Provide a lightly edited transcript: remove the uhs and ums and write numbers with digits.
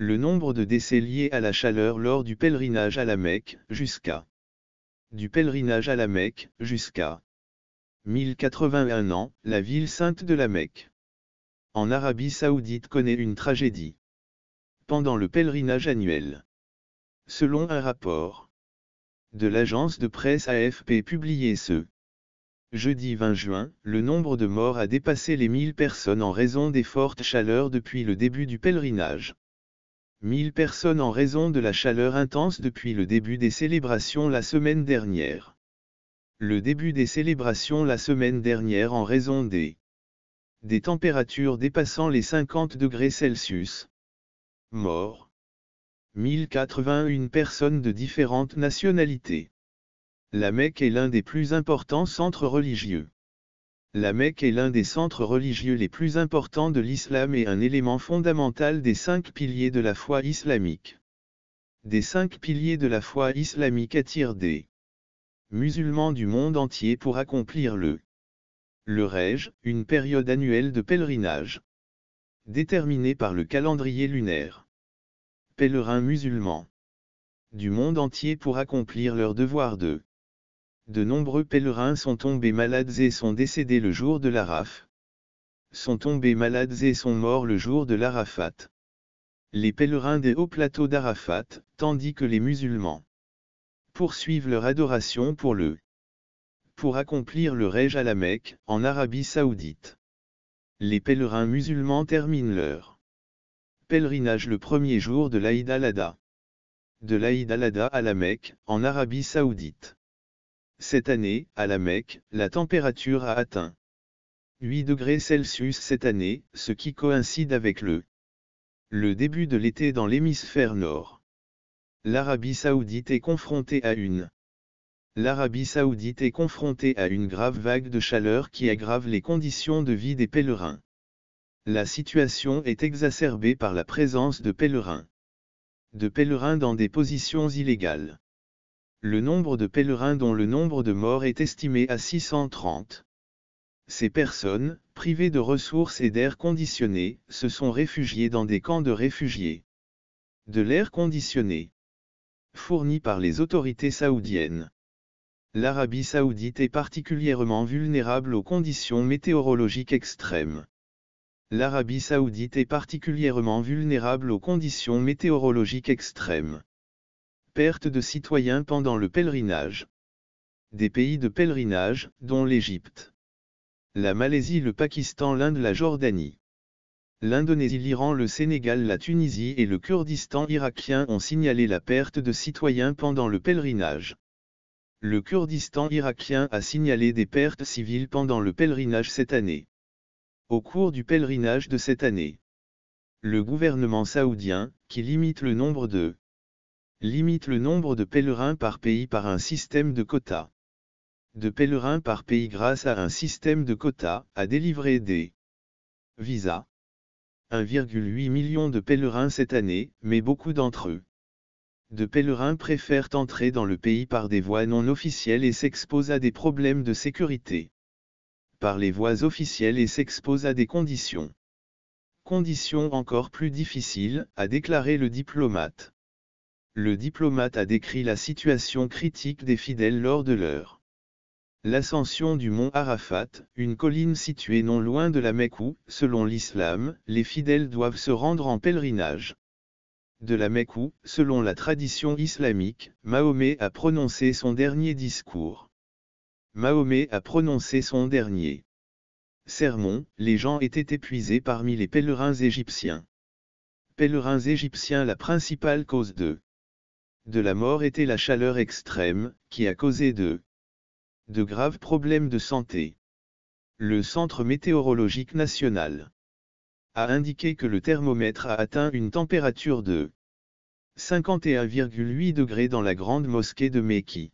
Le nombre de décès liés à la chaleur lors du pèlerinage à la Mecque, jusqu'à. Du pèlerinage à la Mecque, jusqu'à 1081 ans, la ville sainte de la Mecque. En Arabie Saoudite connaît une tragédie. Pendant le pèlerinage annuel. Selon un rapport de l'agence de presse AFP publié ce jeudi 20 juin, le nombre de morts a dépassé les 1000 personnes en raison des fortes chaleurs depuis le début du pèlerinage. 1000 personnes en raison de la chaleur intense depuis le début des célébrations la semaine dernière. Le début des célébrations la semaine dernière en raison des températures dépassant les 50 degrés Celsius. Morts. 1081 personnes de différentes nationalités. La Mecque est l'un des plus importants centres religieux. La Mecque est l'un des centres religieux les plus importants de l'islam et un élément fondamental des 5 piliers de la foi islamique. Des 5 piliers de la foi islamique attirent des musulmans du monde entier pour accomplir le Hajj, une période annuelle de pèlerinage. Déterminée par le calendrier lunaire. Pèlerins musulmans du monde entier pour accomplir leur devoir de nombreux pèlerins sont tombés malades et sont décédés le jour de l'Arafat. Sont tombés malades et sont morts le jour de l'Arafat. Les pèlerins des hauts plateaux d'Arafat, tandis que les musulmans poursuivent leur adoration pour accomplir le Hajj à la Mecque, en Arabie Saoudite. Les pèlerins musulmans terminent leur pèlerinage le premier jour de l'Aïd al-Adha. De l'Aïd al-Adha à la Mecque, en Arabie Saoudite. Cette année, à la Mecque, la température a atteint 8 degrés Celsius cette année, ce qui coïncide avec le début de l'été dans l'hémisphère nord. L'Arabie Saoudite est confrontée à une grave vague de chaleur qui aggrave les conditions de vie des pèlerins. La situation est exacerbée par la présence de pèlerins dans des positions illégales. Le nombre de pèlerins dont le nombre de morts est estimé à 630. Ces personnes, privées de ressources et d'air conditionné, se sont réfugiées dans des camps de réfugiés. De l'air conditionné. Fourni par les autorités saoudiennes. L'Arabie Saoudite est particulièrement vulnérable aux conditions météorologiques extrêmes. L'Arabie Saoudite est particulièrement vulnérable aux conditions météorologiques extrêmes. Perte de citoyens pendant le pèlerinage. Des pays de pèlerinage, dont l'Égypte, la Malaisie, le Pakistan, l'Inde, la Jordanie, l'Indonésie, l'Iran, le Sénégal, la Tunisie et le Kurdistan irakien ont signalé la perte de citoyens pendant le pèlerinage. Le Kurdistan irakien a signalé des pertes civiles pendant le pèlerinage cette année. Au cours du pèlerinage de cette année, le gouvernement saoudien, qui limite le nombre de pèlerins par pays par un système de quotas. De pèlerins par pays grâce à un système de quotas, a délivré des visas. 1,8 million de pèlerins cette année, mais beaucoup d'entre eux. De pèlerins préfèrent entrer dans le pays par des voies non officielles et s'exposent à des problèmes de sécurité. Par les voies officielles et s'exposent à des conditions encore plus difficiles, a déclaré le diplomate. Le diplomate a décrit la situation critique des fidèles lors de l'ascension du mont Arafat, une colline située non loin de la Mecque où, selon l'islam, les fidèles doivent se rendre en pèlerinage. De la Mecque où, selon la tradition islamique, Mahomet a prononcé son dernier discours. Mahomet a prononcé son dernier sermon, les gens étaient épuisés parmi les pèlerins égyptiens. Pèlerins égyptiens, la principale cause de la mort était la chaleur extrême, qui a causé de graves problèmes de santé. Le Centre météorologique national a indiqué que le thermomètre a atteint une température de 51,8 degrés dans la grande mosquée de Mekki.